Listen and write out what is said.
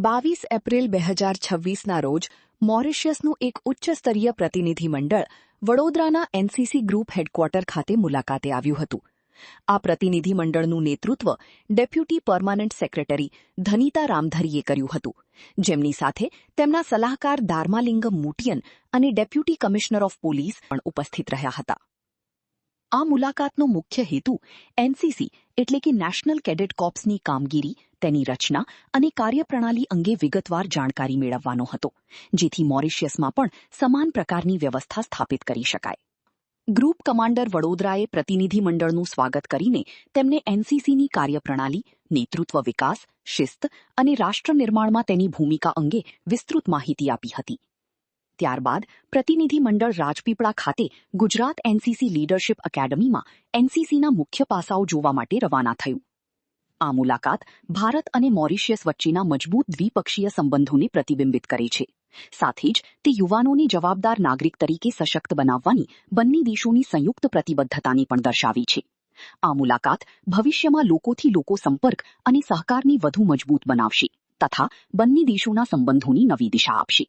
22 April 2026ના રોજ મોરિશિયસનું એક ઉચ્ચસ્તરીય પ્રતિનિધિમંડળ વડોદરાના એનસીસી ગ્રુપ હેડક્વાર્ટર ખાતે મુલાકાતે આવ્યું હતું. આ પ્રતિનિધિમંડળનું નેતૃત્વ ડેપ્યુટી પરમાનન્ટ સેક્રેટરી ધનીતા રામધરીએ કર્યું હતું, જેમની સાથે તેમના સલાહકાર દાર્માલિંગમ મુટિયન અને ડેપ્યુટી કમિશનર ઓફ પોલીસ પણ ઉપસ્થિત રહ્યા હતા. આ મુલાકાતનો મુખ્ય હેતુ એનસીસી એટલે કે નેશનલ કેડેટ કોર્પ્સની કામગીરી, તેની રચના અને કાર્યપ્રણાલી અંગે વિગતવાર જાણકારી મેળવવાનો હતો, જેથી મોરિશિયસમાં પણ સમાન પ્રકારની વ્યવસ્થા સ્થાપિત કરી શકાય. ગ્રુપ કમાન્ડર વડોદરાએ પ્રતિનિધિમંડળનું સ્વાગત કરીને તેમને એનસીસીની કાર્યપ્રણાલી, નેતૃત્વ વિકાસ, શિસ્ત અને રાષ્ટ્ર નિર્માણમાં તેની ભૂમિકા અંગે વિસ્તૃત માહિતી આપી હતી. ત્યારબાદ પ્રતિનિધિમંડળ રાજપીપળા ખાતે ગુજરાત એનસીસી લીડરશીપ એકેડમીમાં એનસીસીના મુખ્ય પાસાઓ જોવા માટે રવાના થયું. આ મુલાકાત ભારત અને મોરિશિયસ વચ્ચેના મજબૂત દ્વિપક્ષીય સંબંધોને પ્રતિબિંબિત કરે છે. સાથે જ તે યુવાનોને જવાબદાર નાગરિક તરીકે સશક્ત બનાવવાની બંને દેશોની સંયુક્ત પ્રતિબદ્ધતાને પણ દર્શાવી છે. આ મુલાકાત ભવિષ્યમાં લોકોથી લોકો સંપર્ક અને સહકારને વધુ મજબૂત બનાવશે તથા બંને દેશોના સંબંધોની નવી દિશા આપશે.